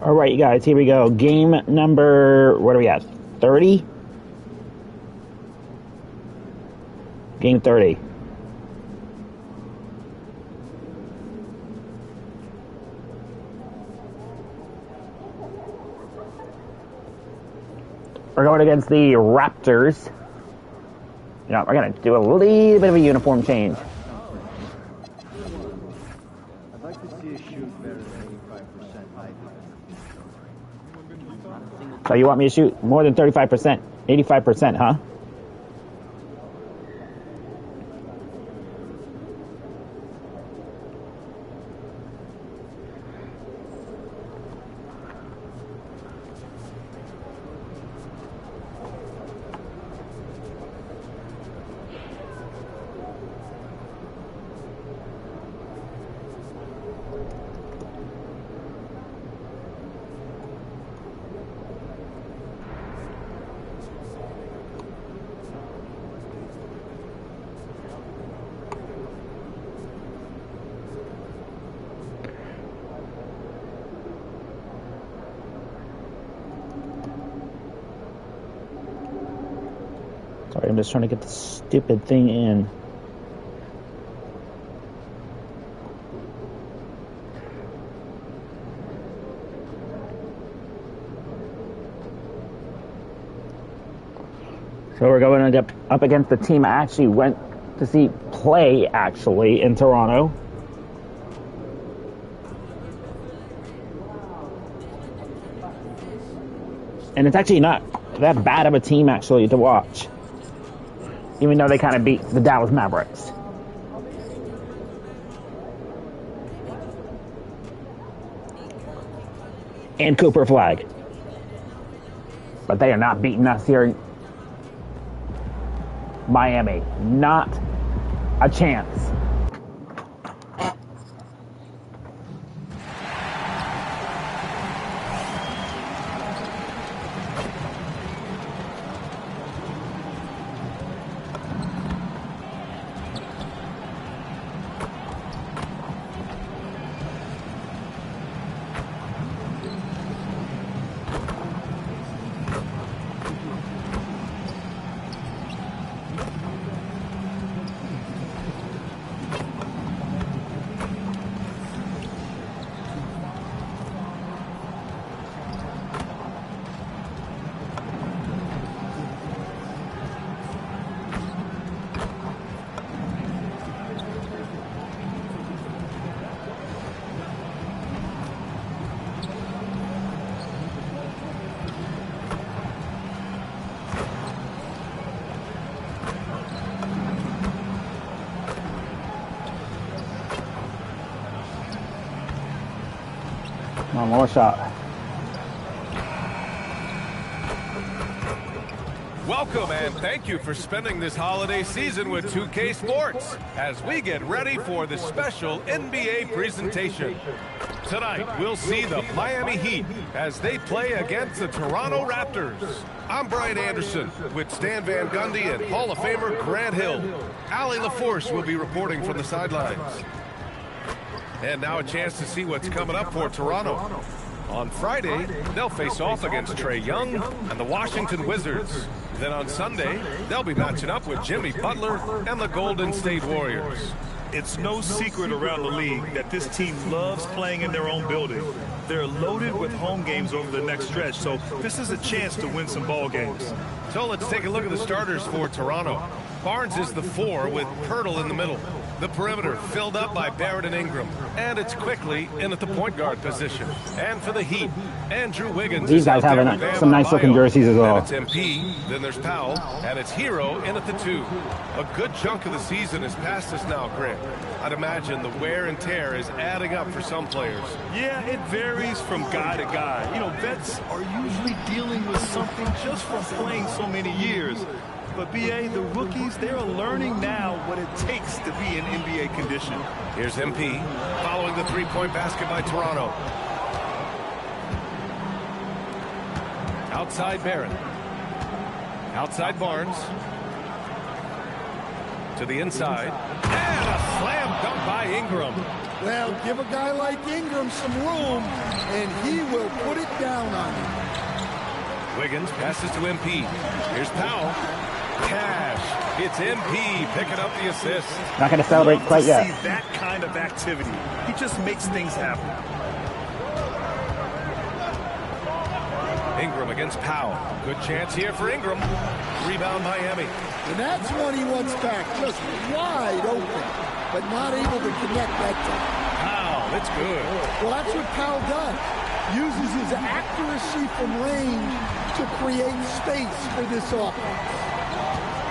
All right, you guys, here we go. Game number, what are we at? 30? Game 30. We're going against the Raptors. You know, we're going to do a little bit of a uniform change. I'd like to see a shoot better than 85%. So you want me to shoot more than 35%? 85%, huh? Sorry, I'm just trying to get the stupid thing in. So we're going to get up against the team I actually went to see play, actually, in Toronto. And it's actually not that bad of a team, actually, to watch. Even though they kind of beat the Dallas Mavericks. And Cooper Flag. But they are not beating us here in Miami. Not a chance. One more shot. Welcome and thank you for spending this holiday season with 2K Sports as we get ready for the special NBA presentation. Tonight, we'll see the Miami Heat as they play against the Toronto Raptors. I'm Brian Anderson with Stan Van Gundy and Hall of Famer Grant Hill. Allie LaForce will be reporting from the sidelines. And now a chance to see what's coming up for Toronto. On Friday, they'll face off against Trae Young and the Washington Wizards. Then on Sunday, they'll be matching up with Jimmy Butler and the Golden State Warriors. It's no secret around the league that this team loves playing in their own building. They're loaded with home games over the next stretch, so this is a chance to win some ball games. So let's take a look at the starters for Toronto. Barnes is the 4 with Pirtle in the middle. The perimeter filled up by Barrett and Ingram. And it's quickly in at the point guard position. And for the Heat, Andrew Wiggins. These guys have some nice looking jerseys as well. Then it's MP, then there's Powell, and it's Hero in at the 2. A good chunk of the season is past us now, Grant. I'd imagine the wear and tear is adding up for some players. Yeah, it varies from guy to guy. You know, vets are usually dealing with something just from playing so many years. But, B.A., the rookies, they're learning now what it takes to be in NBA condition. Here's MP, following the three-point basket by Toronto. Outside Barrett. Outside Barnes. To the inside. And a slam dunk by Ingram. Well, give a guy like Ingram some room, and he will put it down on you. Wiggins passes to MP. Here's Powell. Cash. It's MP picking up the assist. Not going to celebrate quite yet. See that kind of activity. He just makes things happen. Ingram against Powell. Good chance here for Ingram. Rebound Miami. And that's one he wants back, just wide open, but not able to connect that time. Powell, it's good. Well, that's what Powell does. Uses his accuracy from range to create space for this offense.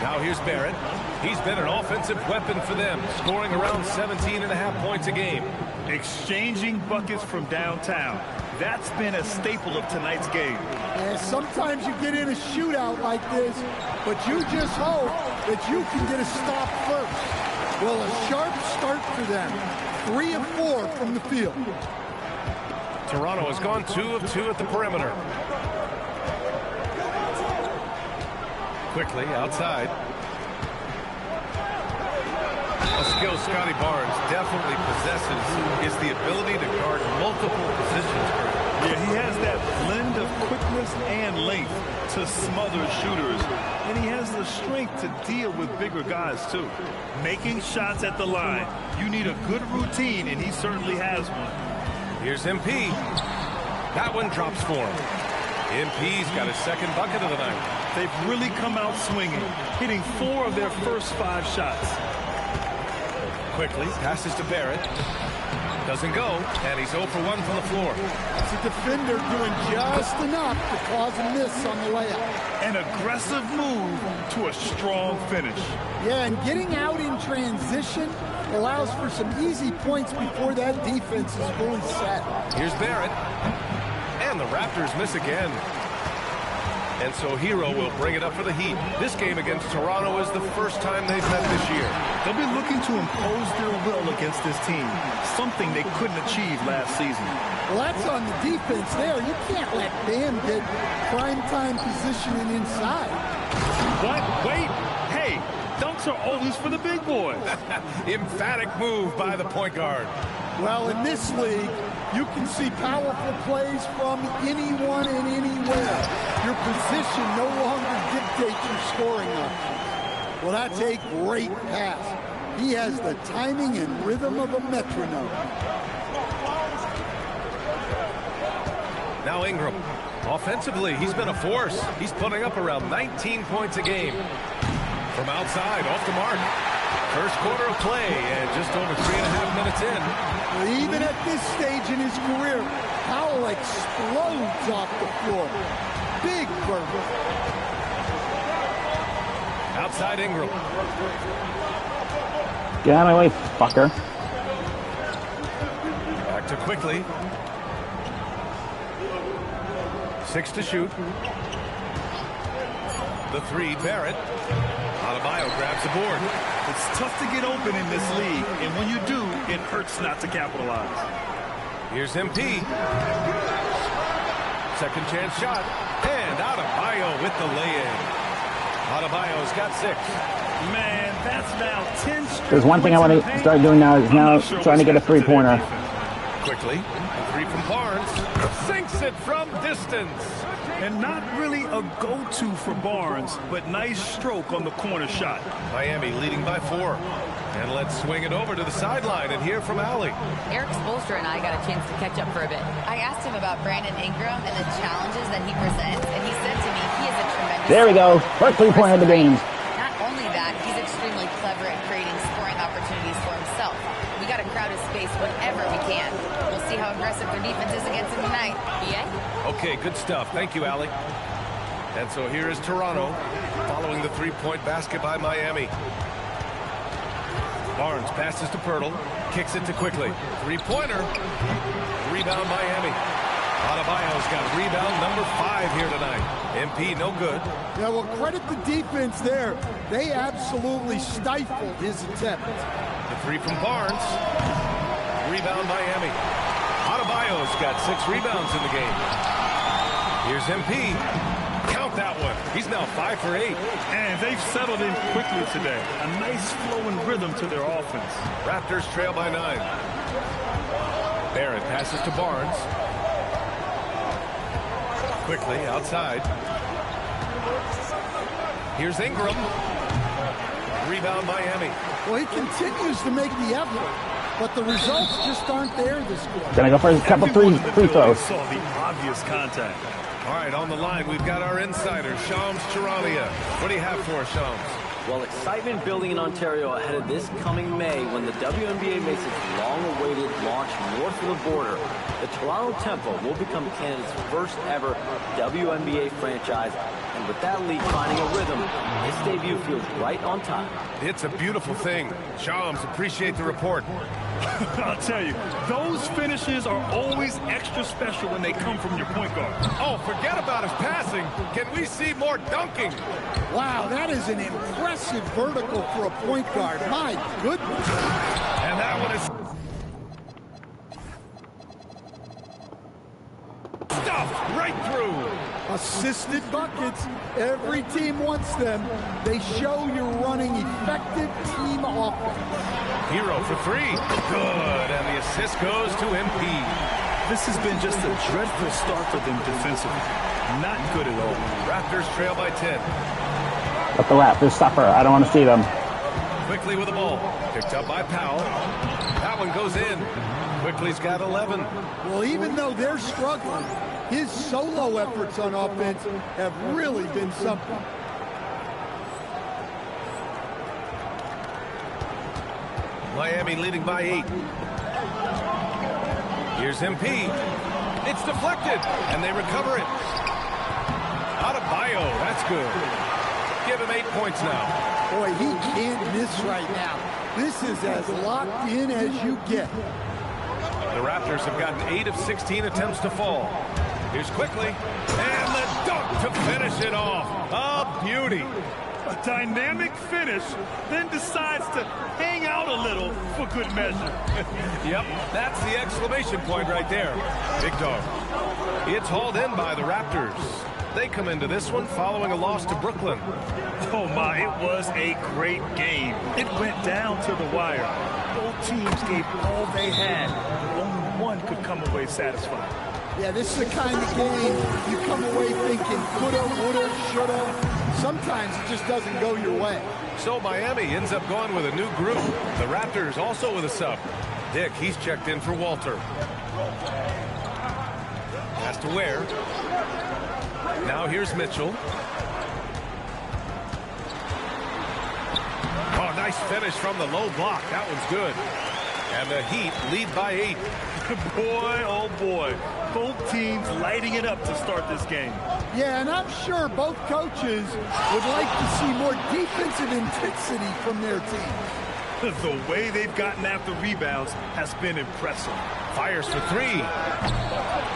Now here's Barrett. He's been an offensive weapon for them, scoring around 17.5 points a game. Exchanging buckets from downtown. That's been a staple of tonight's game. And sometimes you get in a shootout like this, but you just hope that you can get a stop first. Well, a sharp start for them. 3 of 4 from the field. Toronto has gone 2 of 2 at the perimeter. Quickly outside. A skill Scotty Barnes definitely possesses is the ability to guard multiple positions. Yeah, he has that blend of quickness and length to smother shooters. And he has the strength to deal with bigger guys, too. Making shots at the line. You need a good routine, and he certainly has one. Here's MP. That one drops for him. MP's got his second bucket of the night. They've really come out swinging, hitting 4 of their first 5 shots. Quickly passes to Barrett. Doesn't go, and he's 0 for 1 from the floor. It's a defender doing just enough to cause a miss on the layup. An aggressive move to a strong finish. Yeah, and getting out in transition allows for some easy points before that defense is fully set. Here's Barrett. And the Raptors miss again. And so Hero will bring it up for the Heat. This game against Toronto is the first time they've met this year. They'll be looking to impose their will against this team, something they couldn't achieve last season. Well, that's on the defense there. You can't let Bam get primetime positioning inside. What? Wait. Hey, dunks are always for the big boys. Emphatic move by the point guard. Well, in this league, you can see powerful plays from anyone and anywhere. Your position no longer dictates your scoring options. Well, that's a great pass. He has the timing and rhythm of a metronome. Now Ingram. Offensively, he's been a force. He's putting up around 19 points a game. From outside, off the mark. First quarter of play, and just over 3.5 minutes in. Even at this stage in his career, Powell explodes off the floor. Big burger. Outside Ingram. Get out of my way, fucker. Back to Quickly. 6 to shoot. The 3, Barrett. Adebayo grabs the board. It's tough to get open in this league, and when you do, it hurts not to capitalize. Here's MP. Second chance shot. And Adebayo with the lay-in. Adebayo's got 6. Man, that's now 10 straight. There's one thing I want to start doing now is now trying to get a three-pointer. Quickly. A 3 from Barnes. Sinks it from distance. And not really a go-to for Barnes, but nice stroke on the corner shot. Miami leading by 4. And let's swing it over to the sideline and hear from Allie. Eric Spoelstra and I got a chance to catch up for a bit. I asked him about Brandon Ingram and the challenges that he presents, and he said to me he is a tremendous... There we go. First three-pointer of the game. Not only that, he's extremely clever at creating scoring opportunities for himself. We got to crowd his space whenever we can. We'll see how aggressive their defense is against him tonight. BA? Okay, good stuff. Thank you, Allie. And so here is Toronto following the three-point basket by Miami. Barnes passes to Pirtle, kicks it to Quickly. Three-pointer. Rebound Miami. Adebayo's got rebound number 5 here tonight. MP no good. Yeah, well, credit the defense there. They absolutely stifled his attempt. The 3 from Barnes. Rebound Miami. Adebayo's got 6 rebounds in the game. Here's MP. Count that one. He's now 5 for 8. And they've settled in quickly today. A nice flow and rhythm to their offense. Raptors trail by 9. Barrett passes to Barnes. Quickly outside. Here's Ingram. Rebound Miami. Well, he continues to make the effort, but the results just aren't there this quarter. Gonna go for a couple free throws. Saw the obvious contact. All right, on the line, we've got our insider, Shams Charania. What do you have for us, Shams? Well, excitement building in Ontario ahead of this coming May when the WNBA makes its long-awaited launch north of the border. The Toronto Tempo will become Canada's first ever WNBA franchise, and with that league finding a rhythm, its debut feels right on time. It's a beautiful thing. Shams, appreciate the report. I'll tell you, those finishes are always extra special when they come from your point guard. Oh, forget about his passing. Can we see more dunking? Wow, that is an impressive vertical for a point guard. My goodness. And that one is stuffed right through. Assisted buckets. Every team wants them. They show you're running effective team offense. Hero for three. Good. And the assist goes to MP. This has been just a dreadful start for them defensively. Not good at all. Raptors trail by 10. Let the Raptors suffer. I don't want to see them. Quickly with the ball. Picked up by Powell. That one goes in. Quickly's got 11. Well, even though they're struggling, his solo efforts on offense have really been something. Miami leading by 8. Here's MP. It's deflected, and they recover it. Out of Bio, that's good. Give him 8 points now. Boy, he can't miss right now. This is as locked in as you get. The Raptors have gotten 8 of 16 attempts to fall. Here's Quickly, and the dunk to finish it off. A beauty. A dynamic finish, then decides to hang out a little for good measure. Yep, that's the exclamation point right there. Big dog. It's hauled in by the Raptors. They come into this one following a loss to Brooklyn. Oh my, it was a great game. It went down to the wire. Both teams gave all they had, but only one could come away satisfied. Yeah, this is the kind of game you come away thinking coulda, woulda, shoulda. Sometimes it just doesn't go your way. So Miami ends up going with a new group. The Raptors also with a sub. Dick, he's checked in for Walter. Has to Ware. Now here's Mitchell. Oh, nice finish from the low block. That one's good. And the Heat lead by 8. Boy, oh boy. Both teams lighting it up to start this game. Yeah, and I'm sure both coaches would like to see more defensive intensity from their team. The way they've gotten after rebounds has been impressive. Fires for 3.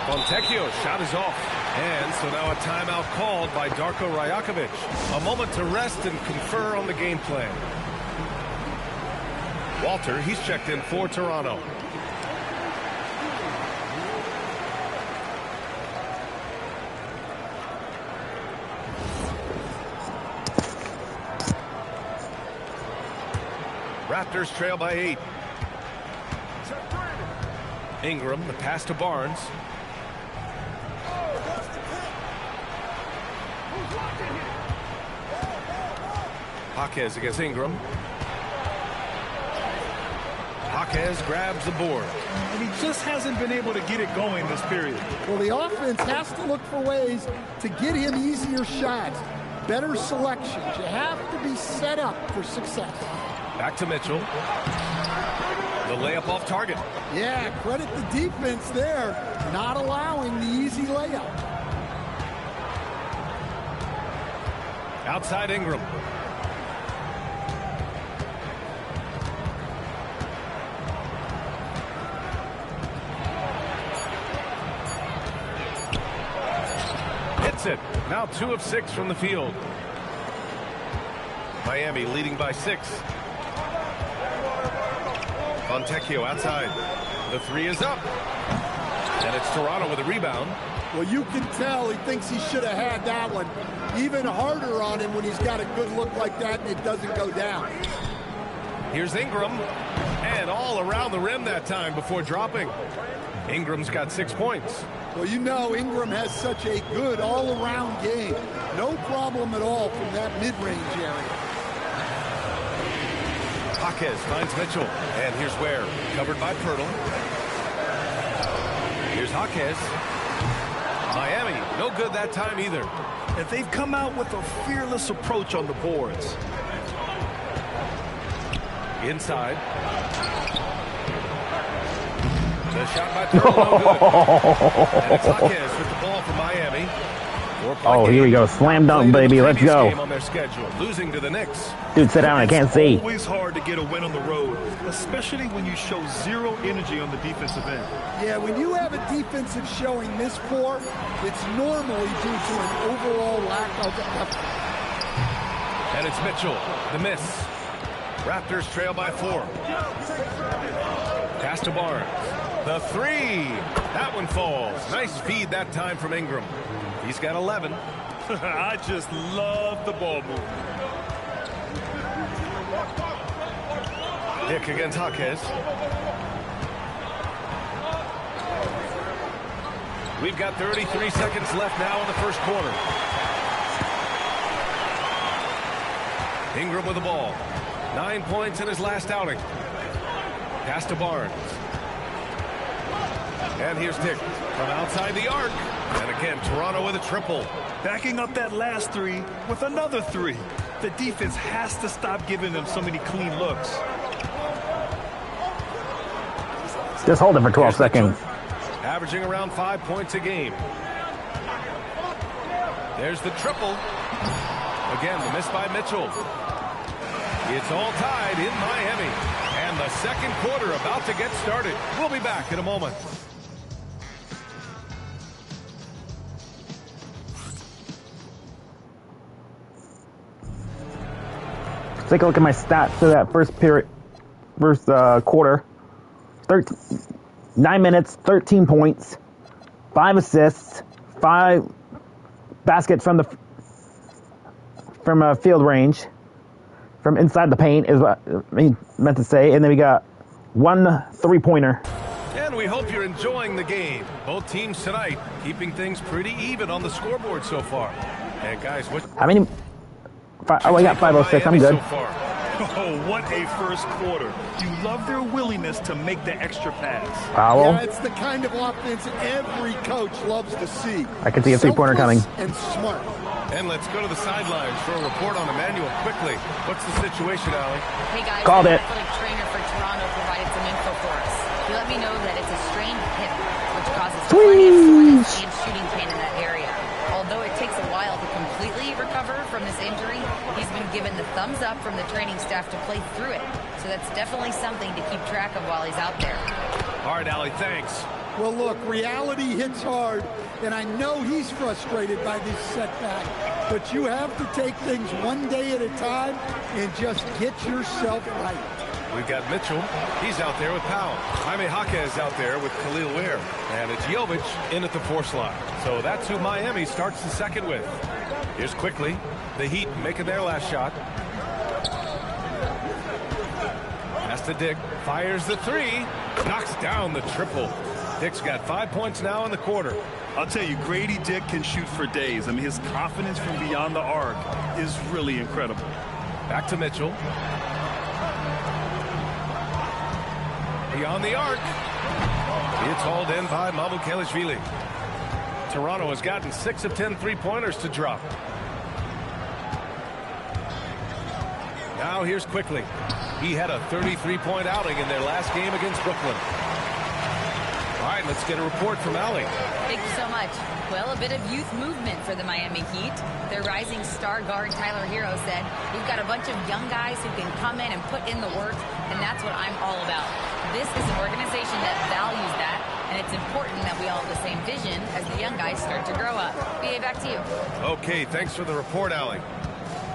Fontecchio's shot is off. And so now a timeout called by Darko Rajakovic. A moment to rest and confer on the game plan. Walter, he's checked in for Toronto. Raptors trail by 8. Ingram, the pass to Barnes. Jaquez against Ingram. Jaquez grabs the board. And he just hasn't been able to get it going this period. Well, the offense has to look for ways to get him easier shots, better selections. You have to be set up for success. Back to Mitchell. The layup off target. Yeah, credit the defense there, not allowing the easy layup. Outside Ingram. Hits it. Now 2 of 6 from the field. Miami leading by 6. Fontecchio outside. The 3 is up. And it's Toronto with a rebound. Well, you can tell he thinks he should have had that one. Even harder on him when he's got a good look like that and it doesn't go down. Here's Ingram. And all around the rim that time before dropping. Ingram's got 6 points. Well, you know Ingram has such a good all-around game. No problem at all from that mid-range area. Jaquez finds Mitchell. And here's Ware. Covered by Pirtle. Here's Jaquez. Miami, no good that time either. And they've come out with a fearless approach on the boards. Inside. The shot by Pirtle, no good. And it's Jaquez with the ball for Miami. Oh, here we go. Slam dunk, baby. Let's go. On their schedule, losing to the Knicks. Dude, sit down. I can't see. It's always hard to get a win on the road, especially when you show zero energy on the defensive end. Yeah, when you have a defensive showing this poor, it's normally due to an overall lack of effort. And it's Mitchell. The miss. Raptors trail by 4. Pass to Barnes. The 3. That one falls. Nice feed that time from Ingram. He's got 11. I just love the ball movement. Dick against Jaquez. We've got 33 seconds left now in the first quarter. Ingram with the ball. 9 points in his last outing. Pass to Barnes. And here's Dick from outside the arc. And again, Toronto with a triple. Backing up that last 3 with another 3. The defense has to stop giving them so many clean looks. Just hold it for 12 seconds. Averaging around 5 points a game. There's the triple. Again, the miss by Mitchell. It's all tied in Miami. And the second quarter about to get started. We'll be back in a moment. Take a look at my stats for that first quarter. 9 minutes, 13 points, 5 assists, 5 baskets from field range, from inside the paint is what I meant to say, and then we got 1 3-pointer. And we hope you're enjoying the game. Both teams tonight keeping things pretty even on the scoreboard so far. And guys, how many? I got 506. I'm good. So oh, what a first quarter. You love their willingness to make the extra pass. Foul. Yeah, it's the kind of offense every coach loves to see. I can see a 3-pointer coming. And smart. And let's go to the sidelines for a report on Emmanuel quickly. What's the situation, Allie? Hey guys, called the it. athletic trainer for Toronto provided some info for us. He let me know that it's a strained hip, which causes plenty of soreness and shooting pain in that area. Although it takes a while to completely recover from this injury, he's been given the thumbs up from the training staff to play through it. So that's definitely something to keep track of while he's out there. All right, Allie, thanks. Well, look, reality hits hard, and I know he's frustrated by this setback, but you have to take things one day at a time and just get yourself right. We've got Mitchell. He's out there with Powell. Jaime Jaquez out there with Khalil Ware. And it's Jovic in at the 4 slot. So that's who Miami starts the second with. Here's quickly the Heat making their last shot. Pass to Dick. Fires the 3. Knocks down the triple. Dick's got 5 points now in the quarter. I'll tell you, Grady Dick can shoot for days. I mean, his confidence from beyond the arc is really incredible. Back to Mitchell. Beyond the arc. It's hauled in by Mamukelashvili. Toronto has gotten 6 of 10 3-pointers to drop. Now here's quickly. He had a 33-point outing in their last game against Brooklyn. All right, let's get a report from Allie. Thank you so much. Well, a bit of youth movement for the Miami Heat. Their rising star guard, Tyler Hero, said, "We've got a bunch of young guys who can come in and put in the work, and that's what I'm all about. This is an organization that values that, and it's important that we all have the same vision as the young guys start to grow up." BA, back to you. Okay, thanks for the report, Allie.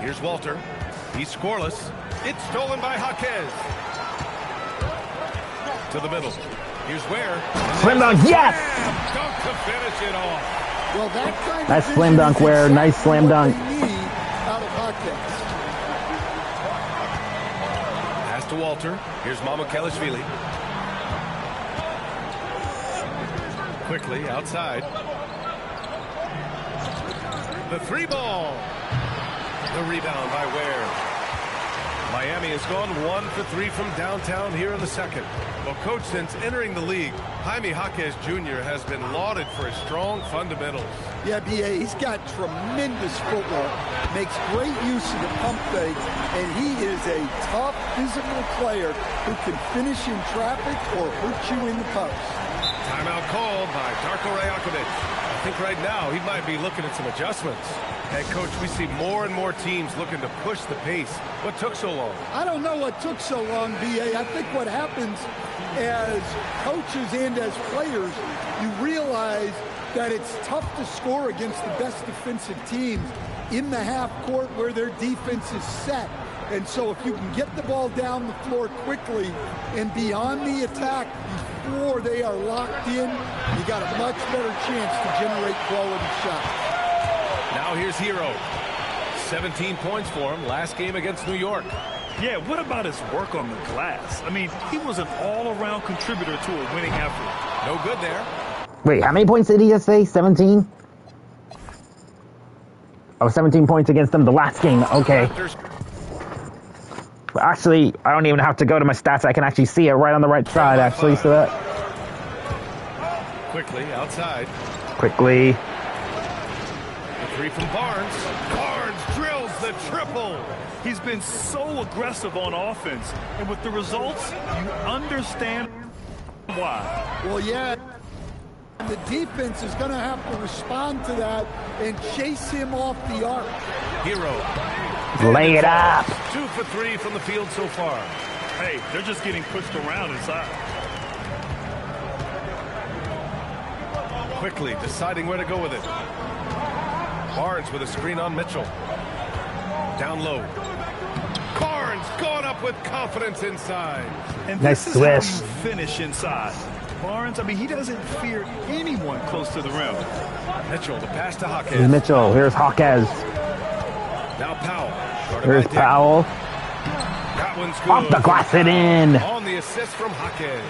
Here's Walter. He's scoreless. It's stolen by Jaquez. To the middle. Here's Ware. Slam dunk, yes! Dunk to finish it off. Well, that kind Nice of slam dunk, Ware. Nice slam dunk. Out of Jaquez. Pass to Walter. Here's Mamukelashvili. Quickly outside. The 3-ball. The rebound by Ware. Miami has gone 1 for 3 from downtown here in the second. Well, Coach, since entering the league, Jaime Jaquez Jr. has been lauded for his strong fundamentals. Yeah, B.A., he's got tremendous footwork, makes great use of the pump fake, and he is a tough physical player who can finish in traffic or hurt you in the post. Timeout called by Darko Rajakovic. I think right now he might be looking at some adjustments. And, Coach, we see more and more teams looking to push the pace. What took so long? I don't know what took so long, B.A. I think what happens as coaches and as players, you realize that it's tough to score against the best defensive teams in the half court where their defense is set. And so if you can get the ball down the floor quickly and beyond the attack before they are locked in, you got a much better chance to generate quality shots. Now here's Hero. 17 points for him last game against New York. Yeah, what about his work on the glass? I mean, he was an all-around contributor to a winning effort. No good there. Wait, how many points did he just say? 17? Oh, 17 points against them the last game. Okay. Actually, I don't even have to go to my stats. I can actually see it right on the right side, actually. So that. Quickly outside. Quickly. The 3 from Barnes. Barnes drills the triple. He's been so aggressive on offense, and with the results, you understand why. Well, yeah, the defense is going to have to respond to that and chase him off the arc. Hero. Lay it up. 2 for 3 from the field so far. Hey, they're just getting pushed around inside. Quickly deciding where to go with it. Barnes with a screen on Mitchell. Down low. Barnes going up with confidence inside. And nice this is how swish. you finish inside. Barnes, I mean, he doesn't fear anyone close to the rim. Mitchell, the pass to Jaquez. Here's Mitchell. Here's Jaquez. Now Powell. Here's Powell. That one's good. Off the glass and in. On the assist from Jaquez.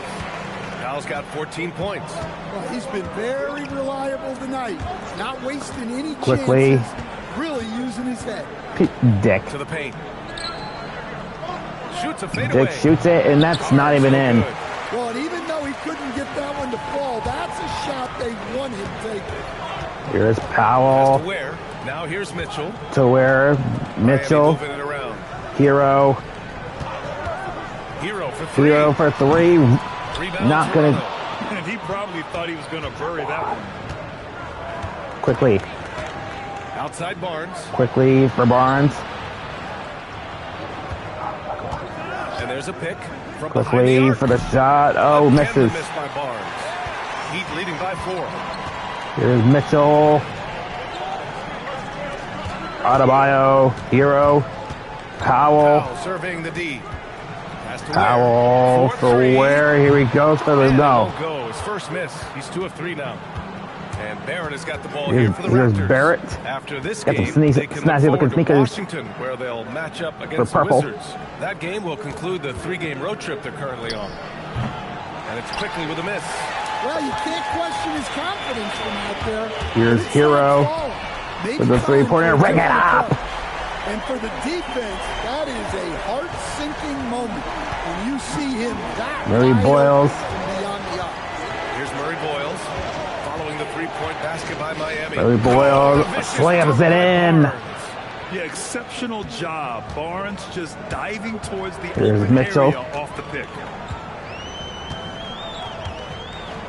Powell's got 14 points. Well, he's been very reliable tonight. Not wasting any Quickly. chances. Really using his head. Dick. To the paint. Shoots a fadeaway. Dick shoots it, and that's not even in. Good. Well, and even though he couldn't get that one to fall, that's a shot they want him taking. Here's Pass Powell. to Ware. Now here's Mitchell. To where? Mitchell. Moving it around. Hero. Hero for 3. Hero for 3. Rebound Not gonna. And he probably thought he was going to bury that one. Quickly. Outside Barnes. Quickly for Barnes. And there's a pick from behind the Quickly arc. for the shot. Oh, Again, the misses. miss by Barnes. Heat leading by 4. Here's Mitchell. Adebayo. Hero. Powell. Powell serving the D. Pass to Powell Ware. for 4-3. Ware. Here he goes for the And no. won't go. His first miss. He's 2 of 3 now. And Barrett has got the ball here for the Here's Raptors. Barrett. After this Got game, some they can look snazzy looking forward to sneakers. Washington, where they'll match up against the purple. Wizards. That game will conclude the 3-game road trip they're currently on. And it's quickly with a miss. Well, you can't question his confidence from out there. Here's It's Hero not falling. Maybe for the time three-pointer. for Ring it up. And for the defense, that is a heart-sinking moment when you see him that Murray wide Boyles. open from beyond the arc. Here's Murray Boyles following the 3-point basket by Miami. Murray Boyles Vicious slams dunk it by in. Barnes. Yeah, exceptional job. Barnes just diving towards the Here's open Mitchell. area off the pick.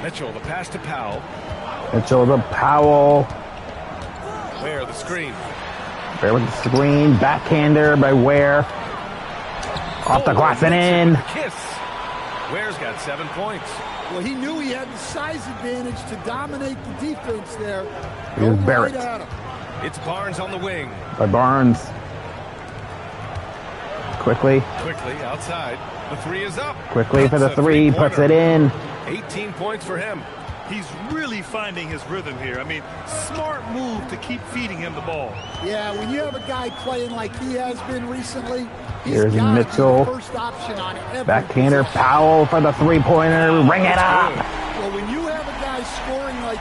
Mitchell, the pass to Powell. Mitchell to Powell. Ware, the screen. Ware with the screen. Backhander by Ware. Off the glass and in. Kiss. Ware's got 7 points. Well, he knew he had the size advantage to dominate the defense there. Here's Go Barrett. right at him. It's Barnes on the wing. By Barnes. Quickly. Quickly outside. The 3 is up. Quickly for the That's a 3. Puts it in. 18 points for him. He's really finding his rhythm here. I mean, smart move to keep feeding him the ball. Yeah, when you have a guy playing like he has been recently, Here's Mitchell. First option on every Backhander, possession. Powell for the three-pointer. Ring it up. Well, when you have a guy scoring like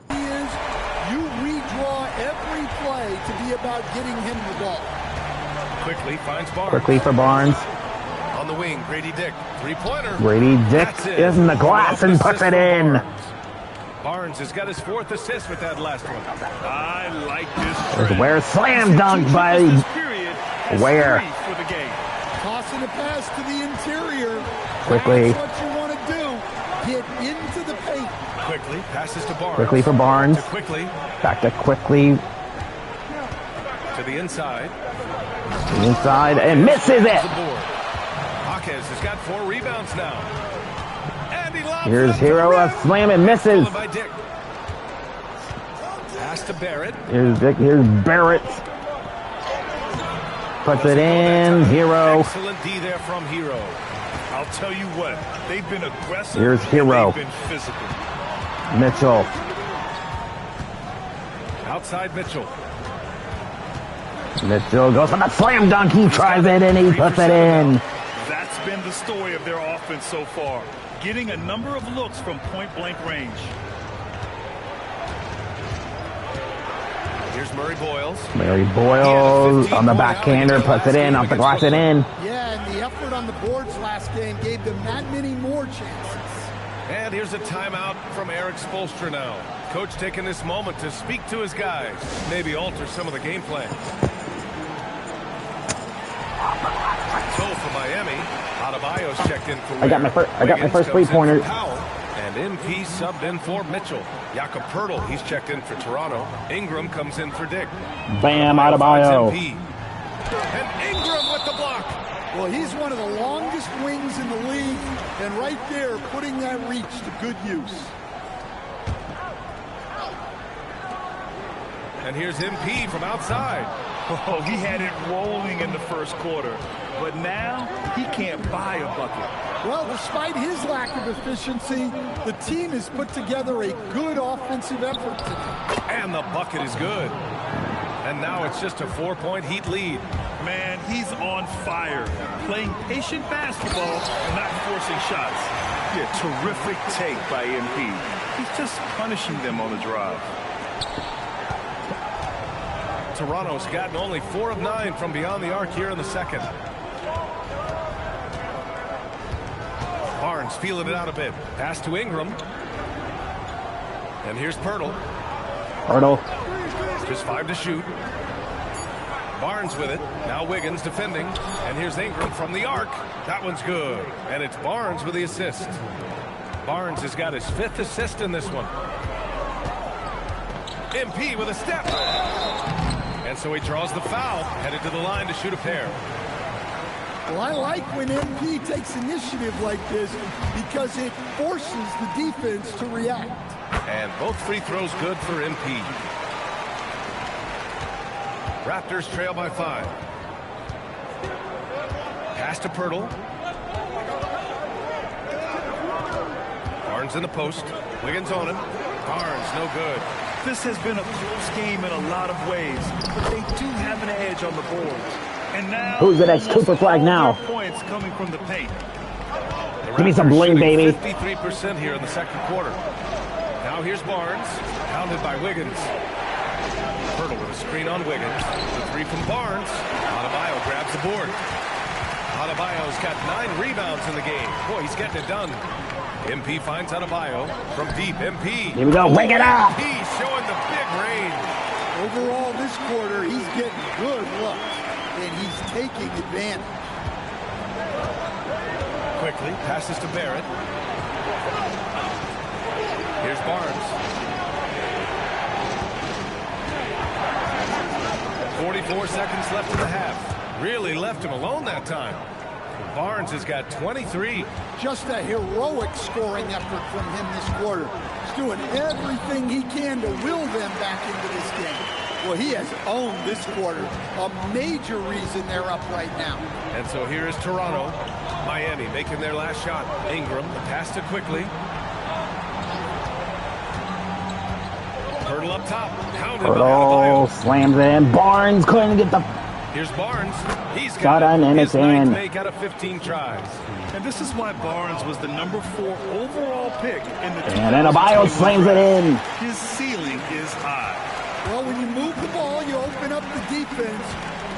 he is, you redraw every play to be about getting him the ball. Quickly finds Barnes. Quickly for Barnes. On the wing, Grady Dick. Three-pointer. Grady Dick That's it. is in the glass and puts it in. Barnes has got his 4th assist with that last one. I like this There's trend. Ware slam dunk by This period has Ware. 3 for the game. Tossing a pass to the interior. Quickly. That's what you want to do. Get into the paint. Quickly passes to Barnes. Quickly for Barnes. To Quickly Back to Quickly. to the inside. Inside and misses it. The board. Jaquez has got 4 rebounds now. And he lobs Here's it up to Hero, a rim. slam and misses. Followed by Dick. Pass to Barrett. Here's Dick. Here's Barrett. Puts it in. Hero. Excellent D there from Hero. I'll tell you what, they've been aggressive. Here's Hero. And they've been physical. Mitchell. Outside Mitchell. Mitchell goes for the slam dunk. He tries it and he puts it in. That's been the story of their offense so far. Getting a number of looks from point-blank range. Here's Murray Boyles. Mary Boyle on the backhander, puts it in, off the glass and in. Yeah, and the effort on the boards last game gave them that many more chances. And here's a timeout from Eric Spoelstra now. Coach taking this moment to speak to his guys, maybe alter some of the game plan. So for Miami, Adebayo's checked in for I got my first three-pointer. And MP subbed in for Mitchell. Jakob Poeltl, he's checked in for Toronto. Ingram comes in for Dick. Bam, Adebayo. MP. And Ingram with the block. Well, he's one of the longest wings in the league, and right there, putting that reach to good use. And here's MP from outside. Oh, he had it rolling in the first quarter, but now he can't buy a bucket. Well, despite his lack of efficiency, the team has put together a good offensive effort today. And the bucket is good. And now it's just a 4-point Heat lead. Man, he's on fire. Playing patient basketball and not forcing shots. Yeah, terrific take by MP. He's just punishing them on the drive. Toronto's gotten only 4 of 9 from beyond the arc here in the second. Barnes feeling it out a bit. Pass to Ingram. And here's Poeltl. Just 5 to shoot. Barnes with it. Now Wiggins defending. And here's Ingram from the arc. That one's good. And it's Barnes with the assist. Barnes has got his 5th assist in this one. MP with a step. And so he draws the foul. Headed to the line to shoot a pair. Well, I like when MP takes initiative like this because it forces the defense to react. And both free throws good for MP. Raptors trail by 5. Pass to Poeltl. Barnes in the post. Wiggins on him. Barnes, no good. This has been a close game in a lot of ways, but they do have an edge on the boards. And now, Who's the next Cooper flag now? Points coming from the paint. Give me some bling, baby. 53% here in the second quarter. Now here's Barnes, pounded by Wiggins. Poeltl with a screen on Wiggins. The 3 from Barnes. Adebayo grabs the board. Adebayo's got 9 rebounds in the game. Boy, he's getting it done. MP finds Adebayo from deep. MP. Here we go. Ring it up. He's showing the big range. Overall, this quarter, he's getting good looks, and he's taking advantage. Quickly passes to Barrett. Here's Barnes. 44 seconds left in the half. Really left him alone that time. Barnes has got 23. Just a heroic scoring effort from him this quarter. He's doing everything he can to will them back into this game. Well, he has owned this quarter. A major reason they're up right now. And so here is Toronto. Miami making their last shot. Ingram, the pass to Quickly. Poeltl Hurdle up top. Pounded by Adebayo. Slams it in. Barnes couldn't get the Here's Barnes. He's shot got on, and his it's ninth in. make out of 15 tries. And this is why Barnes was the number 4 overall pick in the And Adebayo slams it in. His ceiling is high. Well, when you move the ball, you open up the defense.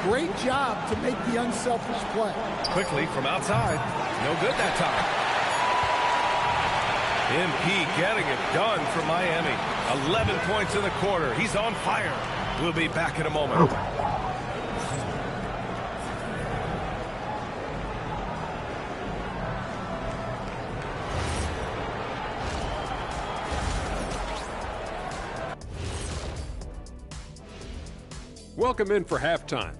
Great job to make the unselfish play. Quickly from outside. No good that time. MP getting it done for Miami. 11 points in the quarter. He's on fire. We'll be back in a moment. Welcome in for halftime.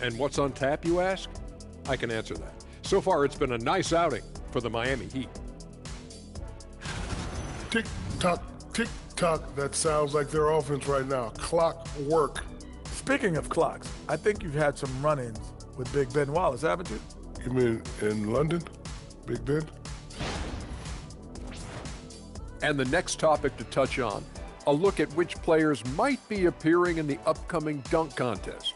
And what's on tap, you ask? I can answer that. So far, it's been a nice outing for the Miami Heat. Tick-tock, tick-tock. That sounds like their offense right now. Clock work. Speaking of clocks, I think you've had some run-ins with Big Ben Wallace, haven't you? You mean in London? Big Ben? And the next topic to touch on, a look at which players might be appearing in the upcoming dunk contest.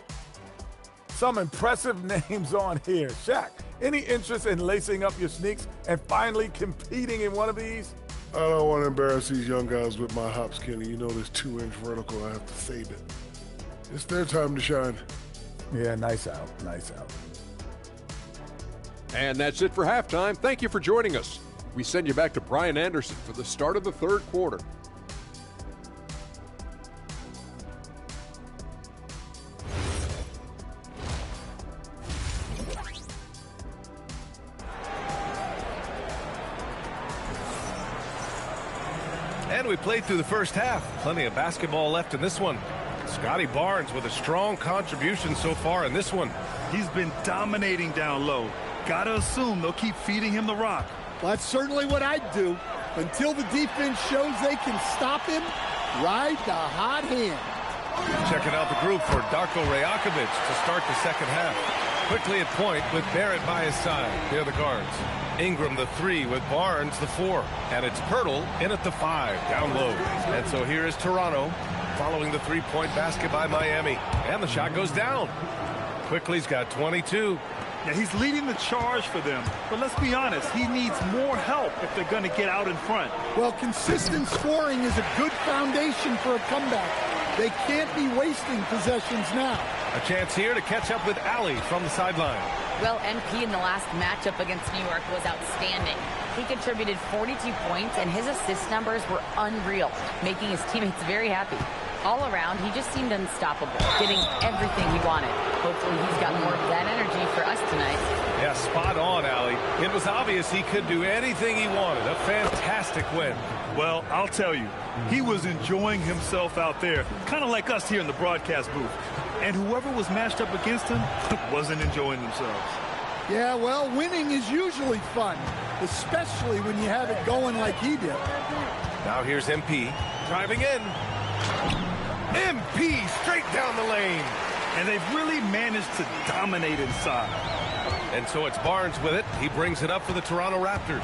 Some impressive names on here. Shaq, any interest in lacing up your sneaks and finally competing in one of these? I don't want to embarrass these young guys with my hops, Kenny. You know this 2-inch vertical, I have to save it. It's their time to shine. Yeah, nice out, nice out. And that's it for halftime. Thank you for joining us. We send you back to Brian Anderson for the start of the third quarter. And we played through the first half. Plenty of basketball left in this one. Scotty Barnes with a strong contribution so far in this one. He's been dominating down low. Gotta assume they'll keep feeding him the rock. Well, that's certainly what I'd do. Until the defense shows they can stop him, ride the hot hand. Checking out the group for Darko Rajakovic to start the second half. Quickly at point with Barrett by his side. They're the guards. Ingram the 3 with Barnes the 4. And it's Pirtle in at the 5 down low. And so here is Toronto following the 3-point basket by Miami. And the shot goes down. Quickly's got 22. Yeah, he's leading the charge for them. But let's be honest, he needs more help if they're going to get out in front. Well, consistent scoring is a good foundation for a comeback. They can't be wasting possessions now. A chance here to catch up with Allie from the sideline. Well, NP in the last matchup against New York was outstanding. He contributed 42 points, and his assist numbers were unreal, making his teammates very happy. All around, he just seemed unstoppable, getting everything he wanted. Hopefully he's got more of that energy for us tonight. Yeah, spot on, Allie. It was obvious he could do anything he wanted. A fantastic win. Well, I'll tell you, he was enjoying himself out there, kind of like us here in the broadcast booth. And whoever was matched up against him wasn't enjoying themselves. Yeah, well, winning is usually fun, especially when you have it going like he did. Now here's MP driving in. MP straight down the lane. And they've really managed to dominate inside. And so it's Barnes with it. He brings it up for the Toronto Raptors.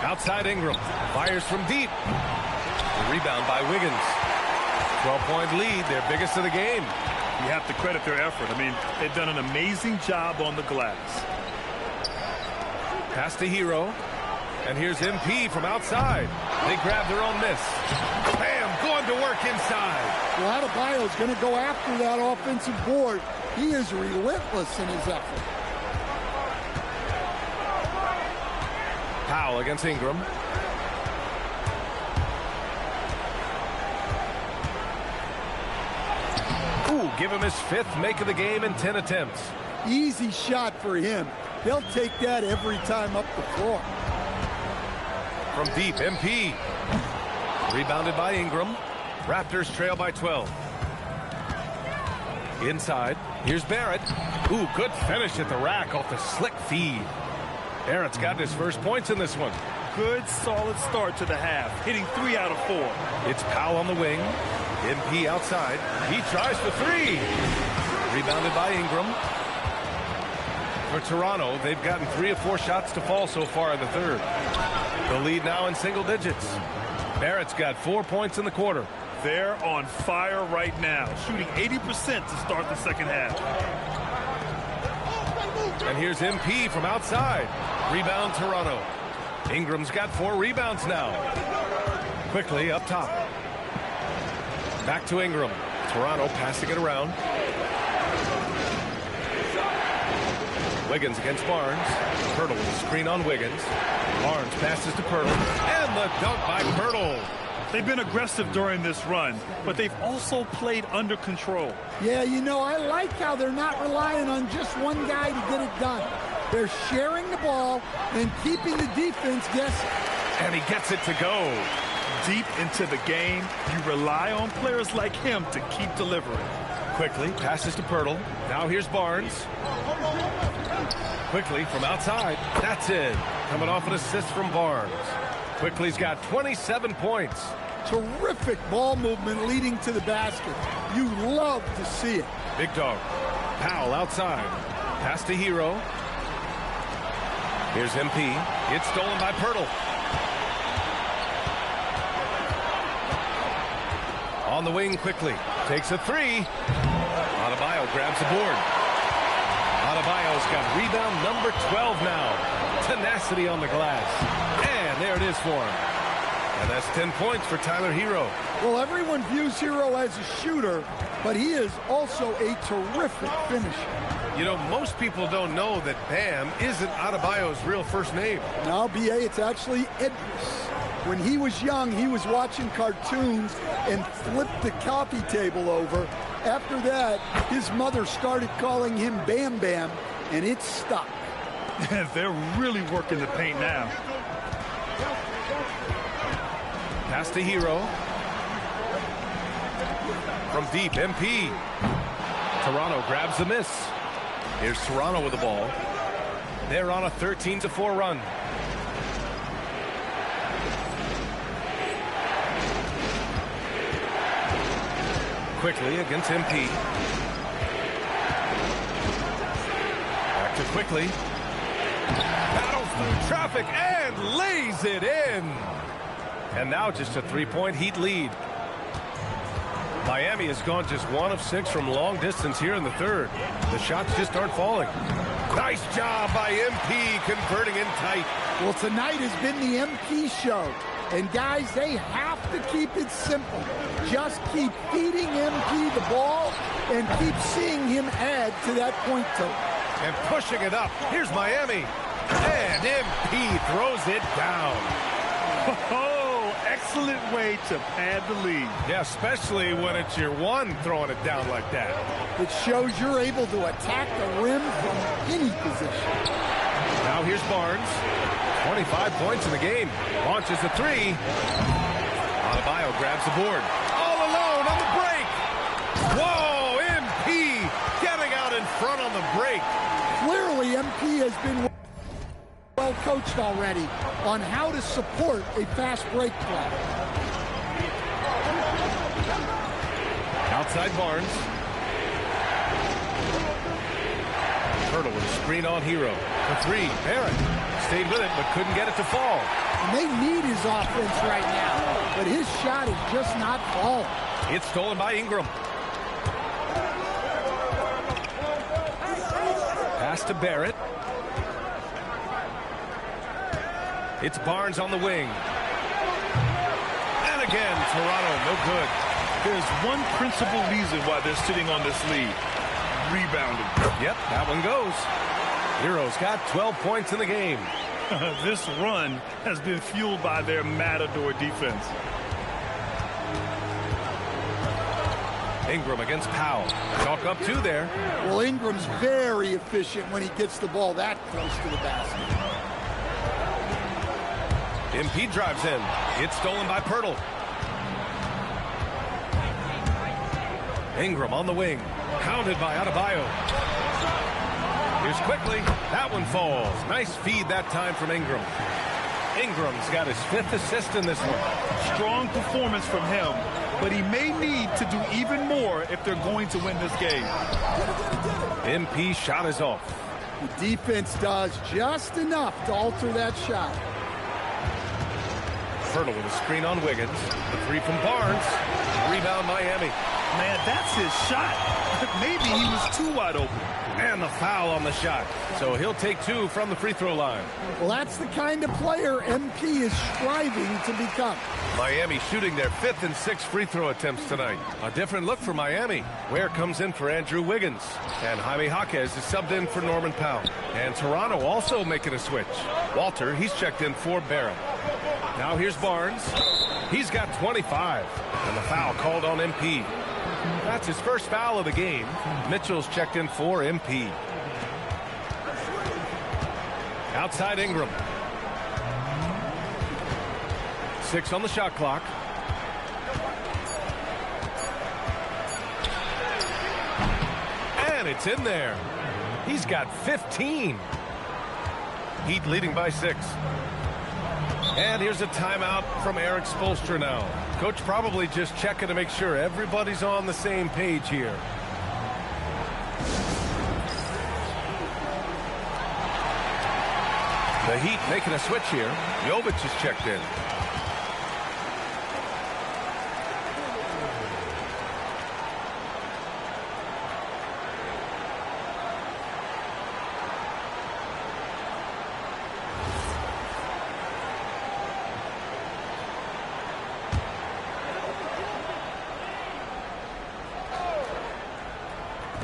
Outside Ingram. Fires from deep. The rebound by Wiggins. 12-point lead, their biggest of the game. You have to credit their effort. I mean, they've done an amazing job on the glass. Pass to Hero. And here's MP from outside. They grab their own miss. Bam! Going to work inside. Well, Adebayo's going to go after that offensive board. He is relentless in his effort. Powell against Ingram. Ooh, give him his 5th make of the game in 10 attempts. Easy shot for him. He'll take that every time up the floor. From deep, MP. Rebounded by Ingram. Raptors trail by 12. Inside, here's Barrett. Ooh, good finish at the rack off the slick feed. Barrett's got his first points in this one. Good, solid start to the half, hitting 3 out of 4. It's Powell on the wing. MP outside. He tries for 3. Rebounded by Ingram. For Toronto, they've gotten 3 of 4 shots to fall so far in the third. The lead now in single digits. Barrett's got 4 points in the quarter. They're on fire right now, shooting 80% to start the second half. And here's MP from outside. Rebound Toronto. Ingram's got 4 rebounds now. Quickly up top. Back to Ingram. Toronto passing it around. Wiggins against Barnes. Pirtle with a screen on Wiggins. Barnes passes to Pirtle. And the dunk by Pirtle. They've been aggressive during this run, but they've also played under control. Yeah, you know, I like how they're not relying on just one guy to get it done. They're sharing the ball and keeping the defense guessing. And he gets it to go. Deep into the game, you rely on players like him to keep delivering. Quickly passes to Pirtle. Now here's Barnes. Quickly from outside. That's it. Coming off an assist from Barnes. Quickly's got 27 points. Terrific ball movement leading to the basket. You love to see it. Big dog. Powell outside. Pass to Hero. Here's MP. It's stolen by Pirtle. On the wing quickly. Takes a 3. Adebayo grabs the board. Adebayo's got rebound number 12 now. Tenacity on the glass. And there it is for him. And that's 10 points for Tyler Hero. Well, everyone views Hero as a shooter, but he is also a terrific finisher. You know, most people don't know that Bam isn't Adebayo's real first name. No, B.A., it's actually Idris. When he was young, he was watching cartoons and flipped the coffee table over. After that, his mother started calling him Bam Bam, and it stuck. They're really working the paint now. Pass to Hero. From deep, MP. Toronto grabs the miss. Here's Toronto with the ball. They're on a 13-4 run. Quickly against MP. Back to Quickly. Battles through traffic and lays it in. And now just a 3-point Heat lead. Miami has gone just 1 of 6 from long distance here in the third. The shots just aren't falling. Nice job by MP converting in tight. Well, tonight has been the MP show. And guys, they have to keep it simple. Just keep feeding MP the ball and keep seeing him add to that point total. And pushing it up. Here's Miami. And MP throws it down. Oh, excellent way to pad the lead. Yeah, especially when it's your one throwing it down like that. It shows you're able to attack the rim from any position. Now here's Barnes. 25 points in the game. Launches a 3. Adebayo grabs the board. All alone on the break. Whoa, MP getting out in front on the break. Clearly, MP has been well coached already on how to support a fast break play. Outside Barnes. Pirtle with a screen on Hero. For 3. Barrett stayed with it but couldn't get it to fall. And they need his offense right now, but his shot is just not falling. It's stolen by Ingram. Pass to Barrett. It's Barnes on the wing. And again, Toronto, no good. There's one principal reason why they're sitting on this lead. Rebounding. Yep, that one goes. Hero's got 12 points in the game. This run has been fueled by their matador defense. Ingram against Powell. Chalk up 2 there. Well, Ingram's very efficient when he gets the ball that close to the basket. MP drives in. It's stolen by Pirtle. Ingram on the wing. Pounded by Adebayo. Here's Quickly. That one falls. Nice feed that time from Ingram. Ingram's got his 5th assist in this one. Strong performance from him, but he may need to do even more if they're going to win this game. MP shot is off. The defense does just enough to alter that shot. Fertile with a screen on Wiggins. The three from Barnes. Rebound Miami. Man, that's his shot. Maybe he was too wide open. And the foul on the shot. So he'll take 2 from the free throw line. Well, that's the kind of player MP is striving to become. Miami shooting their 5th and 6th free throw attempts tonight. A different look for Miami. Ware comes in for Andrew Wiggins. And Jaime Jaquez is subbed in for Norman Powell. And Toronto also making a switch. Walter, he's checked in for Barrett. Now here's Barnes. He's got 25. And the foul called on MP. That's his first foul of the game. Mitchell's checked in for MP. Outside Ingram. 6 on the shot clock. And it's in there. He's got 15. Heat leading by 6. And here's a timeout from Eric Spoelstra now. Coach probably just checking to make sure everybody's on the same page here. The Heat making a switch here. Jovic is checked in.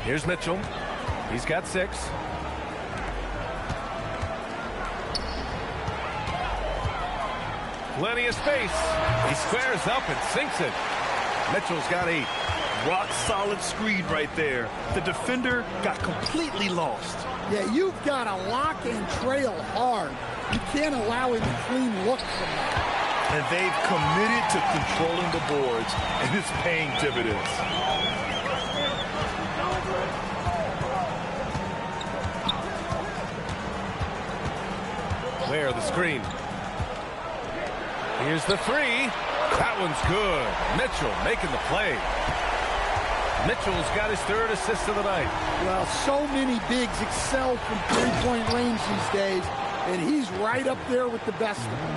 Here's Mitchell. He's got 6. Plenty of space. He squares up and sinks it. Mitchell's got 8. Rock solid screen right there. The defender got completely lost. Yeah, you've got to lock and trail hard. You can't allow him a clean look from that. And they've committed to controlling the boards, and it's paying dividends. Ware the screen. Here's the 3. That one's good. Mitchell making the play. Mitchell's got his 3rd assist of the night. Well, so many bigs excel from three-point range these days, and he's right up there with the best of them.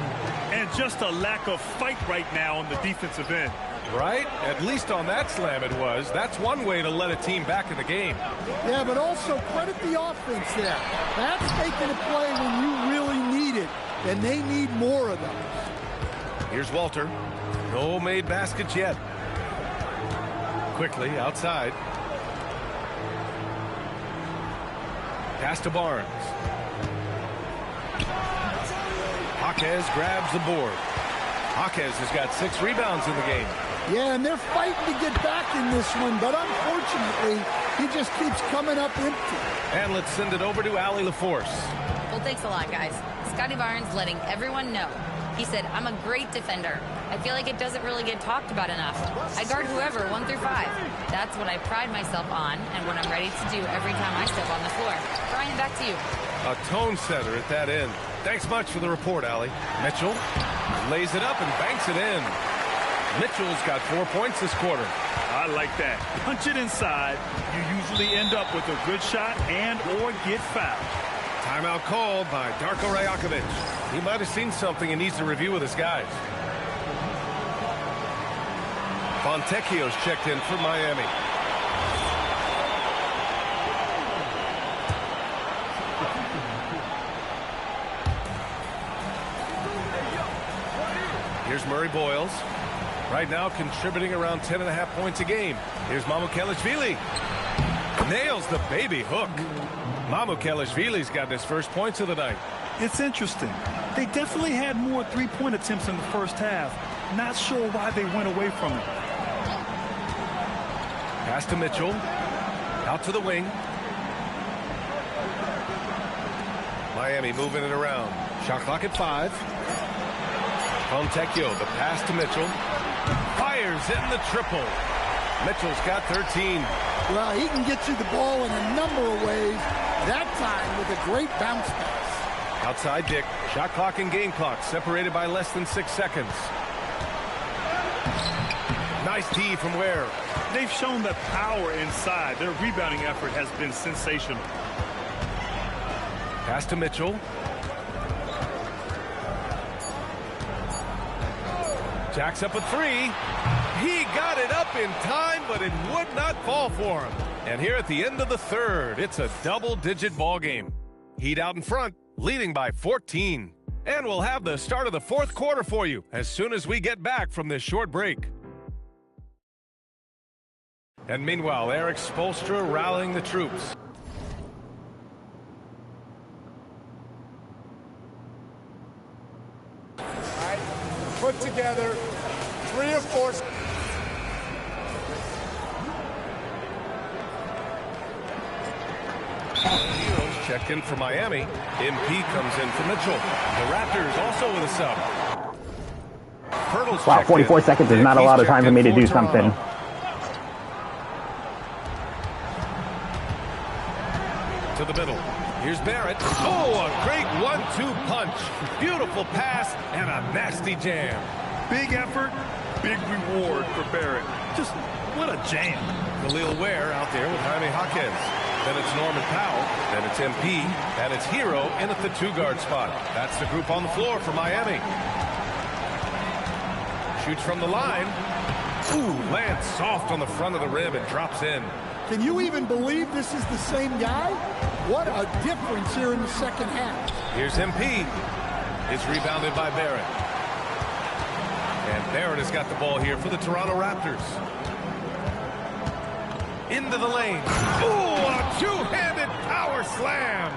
And just a lack of fight right now on the defensive end. Right? At least on that slam it was. That's one way to let a team back in the game. Yeah, but also credit the offense there. That's making a play when you really need it, and they need more of those. Here's Walter. No made baskets yet. Quickly outside. Pass to Barnes. Jaquez grabs the board. Jaquez has got 6 rebounds in the game. Yeah, and they're fighting to get back in this one, but unfortunately, he just keeps coming up empty. And let's send it over to Allie LaForce. Well, thanks a lot, guys. Scotty Barnes letting everyone know. He said, I'm a great defender. I feel like it doesn't really get talked about enough. I guard whoever, 1 through 5. That's what I pride myself on and what I'm ready to do every time I step on the floor. Brian, back to you. A tone setter at that end. Thanks much for the report, Allie. Mitchell lays it up and banks it in. Mitchell's got 4 points this quarter. I like that. Punch it inside. You usually end up with a good shot and or get fouled. Timeout called by Darko Rajakovic. He might have seen something and needs to review with his guys. Fontecchio's checked in for Miami. Here's Murray Boyles. Right now contributing around 10.5 points a game. Here's Mamukelashvili. Nails the baby hook. Mamukelashvili's got his first points of the night. It's interesting. They definitely had more three-point attempts in the first half. Not sure why they went away from it. Pass to Mitchell. Out to the wing. Miami moving it around. Shot clock at 5. Fontecchio, the pass to Mitchell. Fires in the triple. Mitchell's got 13. Well, he can get you the ball in a number of ways. That time with a great bounce pass. Outside Dick. Shot clock and game clock separated by less than 6 seconds. Nice D from Ware. They've shown the power inside. Their rebounding effort has been sensational. Pass to Mitchell. Jacks up a three. He got it up in time, but it would not fall for him. And here at the end of the third, it's a double-digit ball game. Heat out in front, leading by 14. And we'll have the start of the fourth quarter for you as soon as we get back from this short break. And meanwhile, Eric Spoelstra rallying the troops. All right, put together 3 or 4. Heroes checked in for Miami. MP comes in for Mitchell. The Raptors also with a sub. Hurdles Wow, 44 seconds is not a lot of time for me to do something. To the middle. Here's Barrett. Oh, a great 1-2 punch. Beautiful pass and a nasty jam. Big effort, big reward for Barrett. Just what a jam. Khalil Ware out there with Jaime Jaquez. Then it's Norman Powell. Then it's MP. And it's Hero in at the 2-guard spot. That's the group on the floor for Miami. Shoots from the line. Ooh, lands soft on the front of the rim and drops in. Can you even believe this is the same guy? What a difference here in the second half. Here's MP. It's rebounded by Barrett. And Barrett has got the ball here for the Toronto Raptors. Into the lane. Ooh, a two-handed power slam.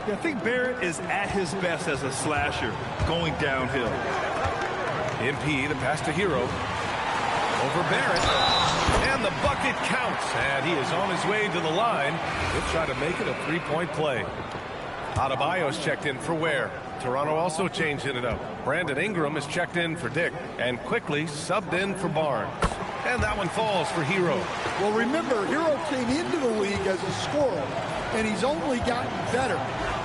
Yeah, I think Barrett is at his best as a slasher going downhill. MP, the pass to Hero. Over Barrett. And the bucket counts. And he is on his way to the line. He'll try to make it a 3-point play. Adebayo's checked in for Ware. Toronto also changing it up. Brandon Ingram is checked in for Dick. And quickly subbed in for Barnes. And that one falls for Hero. Well, remember, Hero came into the league as a scorer, and he's only gotten better,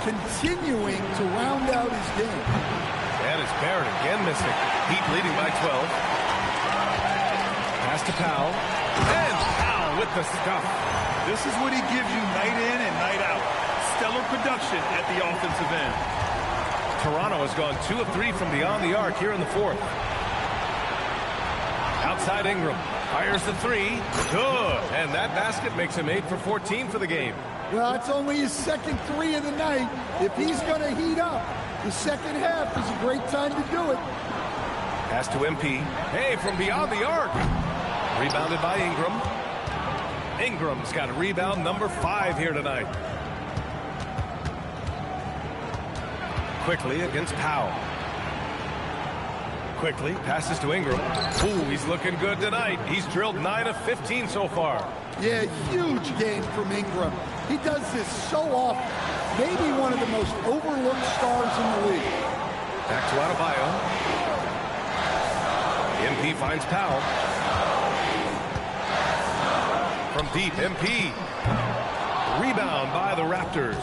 continuing to round out his game. And it's Barrett again missing. Heat leading by 12. Pass to Powell. And Powell with the stuff. This is what he gives you night in and night out. Stellar production at the offensive end. Toronto has gone 2 of 3 from beyond the arc here in the fourth. Outside Ingram. Fires the 3. Good. And that basket makes him 8 for 14 for the game. Well, it's only his second 3 of the night. If he's going to heat up, the second half is a great time to do it. Pass to MP. Hey, from beyond the arc. Rebounded by Ingram. Ingram's got rebound number 5 here tonight. Quickly against Powell. Quickly passes to Ingram. Ooh, he's looking good tonight. He's drilled 9 of 15 so far. Yeah, huge game from Ingram. He does this so often. Maybe one of the most overlooked stars in the league. Back to Adebayo. MP finds Powell. From deep, MP. Rebound by the Raptors.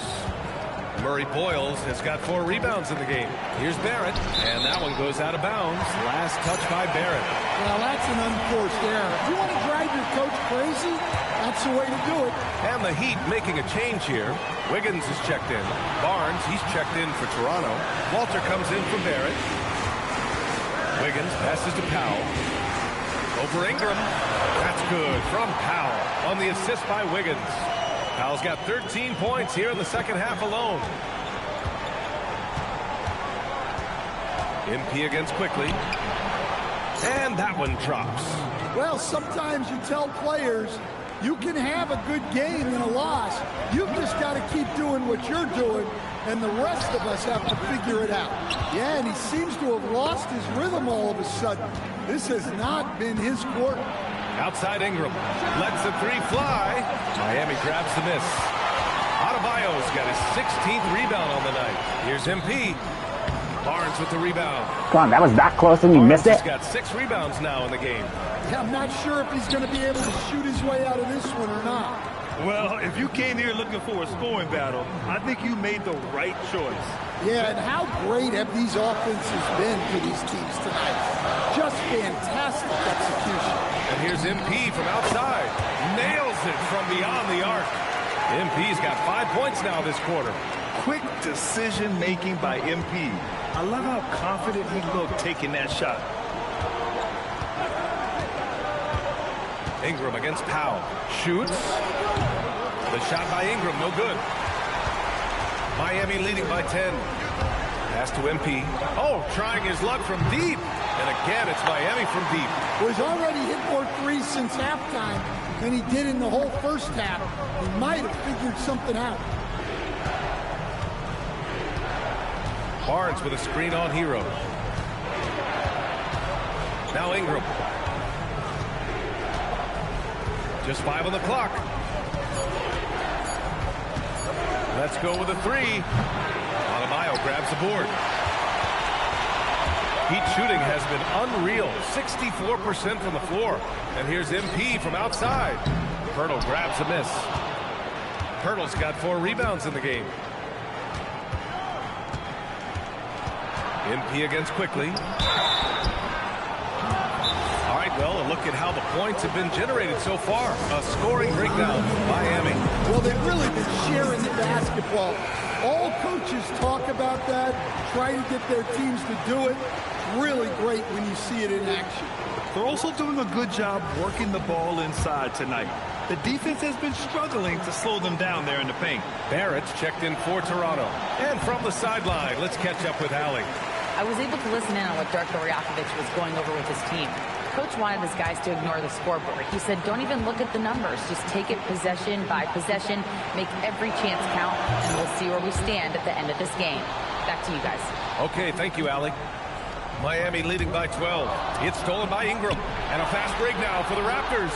Murray Boyles has got 4 rebounds in the game. Here's Barrett, and that one goes out of bounds. Last touch by Barrett. Well, that's an unforced error. If you want to drive your coach crazy, that's the way to do it. And the Heat making a change here. Wiggins is checked in. Barnes, he's checked in for Toronto. Walter comes in for Barrett. Wiggins passes to Powell. Over Ingram. That's good from Powell on the assist by Wiggins. Powell's got 13 points here in the second half alone. MP against Quickly. And that one drops. Well, sometimes you tell players you can have a good game and a loss. You've just got to keep doing what you're doing, and the rest of us have to figure it out. Yeah, and he seems to have lost his rhythm all of a sudden. This has not been his quarter. Outside Ingram. Lets the 3 fly. Miami grabs the miss. Adebayo's got his 16th rebound on the night. Here's MP. Barnes with the rebound. Come on, that was that close and you missed it? He's got 6 rebounds now in the game. Yeah, I'm not sure if he's going to be able to shoot his way out of this one or not. Well, if you came here looking for a scoring battle, I think you made the right choice. Yeah, and how great have these offenses been for these teams tonight? Just fantastic execution. And here's MP from outside. Nails it from beyond the arc. MP's got 5 points now this quarter. Quick decision-making by MP. I love how confident he looked taking that shot. Ingram against Powell. Shoots. The shot by Ingram, no good. Miami leading by 10. Pass to MP. Oh, trying his luck from deep. And again, it's Miami from deep. Well, he's already hit more threes since halftime than he did in the whole first half. He might have figured something out. Barnes with a screen on Hero. Now Ingram. Just 5 on the clock. Let's go with a 3. Adebayo grabs the board. Heat shooting has been unreal. 64% from the floor. And here's MP from outside. Pirtle grabs a miss. Pirtle's got 4 rebounds in the game. MP against Quickly. All right, well, a look at how the points have been generated so far. A scoring breakdown for Miami. Well, they've really been sharing the basketball. All coaches talk about that, try to get their teams to do it. Really great when you see it in action. They're also doing a good job working the ball inside tonight. The defense has been struggling to slow them down there in the paint. Barrett's checked in for Toronto. And from the sideline, let's catch up with Allie. I was able to listen in on what Darko Rajakovic was going over with his team. Coach wanted his guys to ignore the scoreboard. He said, don't even look at the numbers. Just take it possession by possession, make every chance count, and we'll see where we stand at the end of this game. Back to you guys. Okay, thank you, Allie. Miami leading by 12. It's stolen by Ingram. And a fast break now for the Raptors.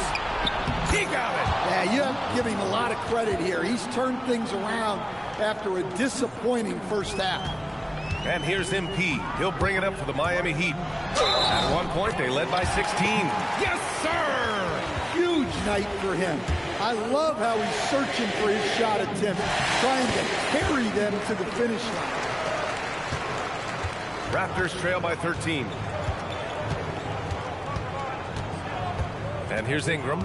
He got it. Yeah, you have to give him a lot of credit here. He's turned things around after a disappointing first half. And here's MP. He'll bring it up for the Miami Heat. At one point, they led by 16. Yes, sir! Huge night for him. I love how he's searching for his shot attempt, trying to carry them to the finish line. Raptors trail by 13. And here's Ingram.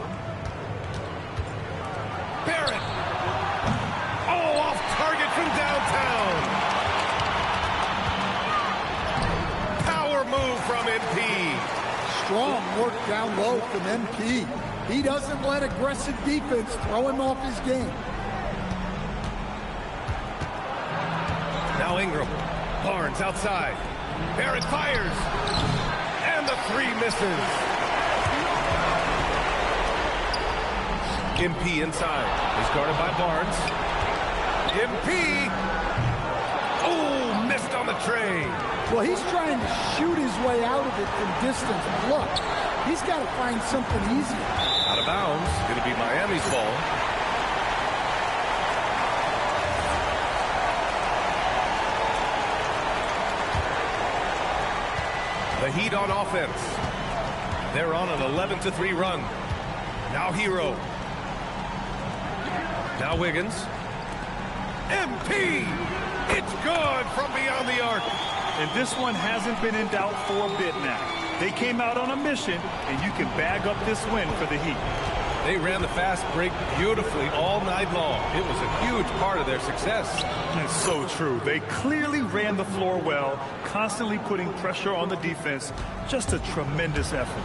Barrett! Oh, off target from downtown! Move from MP. Strong work down low from MP. He doesn't let aggressive defense throw him off his game. Now Ingram. Barnes outside. Barrett fires. And the 3 misses. MP inside. He's guarded by Barnes. MP. Oh, missed on the tray. Well, he's trying to shoot his way out of it from distance. Look, he's got to find something easy. Out of bounds. Going to be Miami's ball. The Heat on offense. They're on an 11-3 run. Now Hero. Now Wiggins. MP! It's good from beyond the arc. And this one hasn't been in doubt for a bit now. They came out on a mission, and you can bag up this win for the Heat. They ran the fast break beautifully all night long. It was a huge part of their success. It's so true. They clearly ran the floor well, constantly putting pressure on the defense. Just a tremendous effort.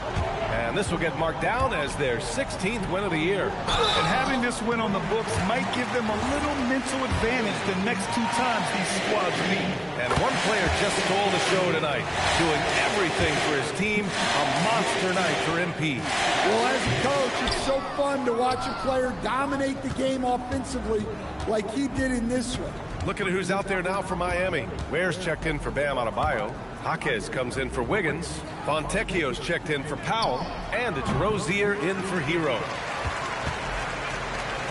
And this will get marked down as their 16th win of the year. And having this win on the books might give them a little mental advantage the next 2 times these squads meet. And one player just stole the show tonight, doing everything for his team. A monster night for MP. Well, as a coach, it's so fun to watch a player dominate the game offensively like he did in this one. Look at who's out there now for Miami. Ware's checked in for Bam Adebayo. Jaquez comes in for Wiggins. Fontecchio's checked in for Powell. And it's Rozier in for Hero.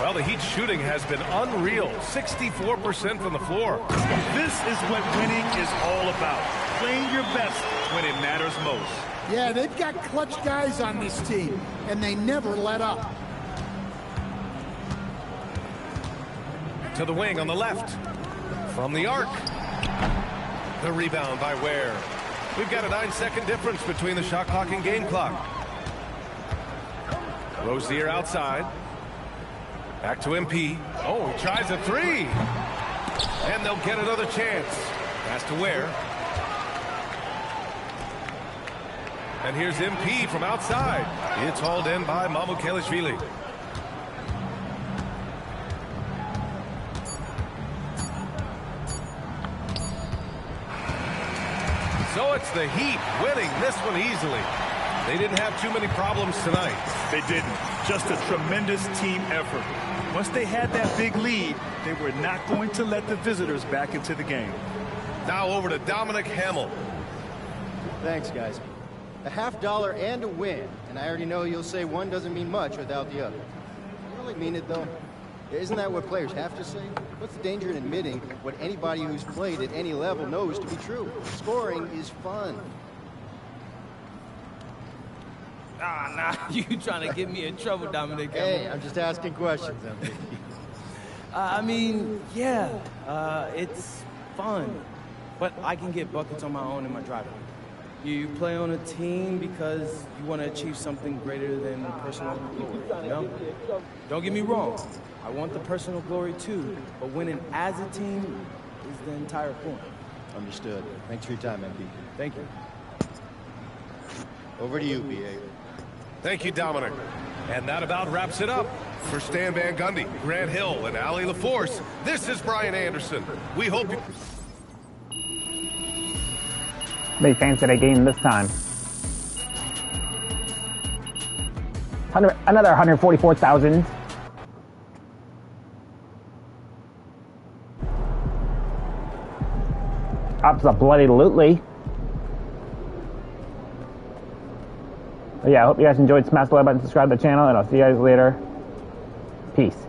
Well, the Heat shooting has been unreal. 64% from the floor. This is what winning is all about. Playing your best when it matters most. Yeah, they've got clutch guys on this team, and they never let up. To the wing on the left. From the arc. The rebound by Ware. We've got a 9-second difference between the shot clock and game clock. Rozier outside. Back to MP. Oh, he tries a 3. And they'll get another chance. Pass to Ware. And here's MP from outside. It's hauled in by Mamukelishvili. So it's the Heat winning this one easily. They didn't have too many problems tonight. They didn't. Just a tremendous team effort. Once they had that big lead, they were not going to let the visitors back into the game. Now over to Dominic Hamill. Thanks, guys. A $50 and a win, and I already know you'll say one doesn't mean much without the other. You really mean it, though? Isn't that what players have to say? What's the danger in admitting what anybody who's played at any level knows to be true? Scoring is fun. Nah, you trying to get me in trouble, Dominic. Hey, I'm just asking questions, MP. I mean, yeah, it's fun, but I can get buckets on my own in my driveway. You play on a team because you want to achieve something greater than personal glory, you know? Don't get me wrong. I want the personal glory too, but winning as a team is the entire point. Understood. Thanks for your time, MP. Thank you. Over to you, BA. Thank you, Dominic. And that about wraps it up. For Stan Van Gundy, Grant Hill, and Allie LaForce, this is Brian Anderson. We hope you... Many fans did I gain this time? Another 144,000. Absolutely. But yeah, I hope you guys enjoyed. Smash the like button, subscribe to the channel, and I'll see you guys later. Peace.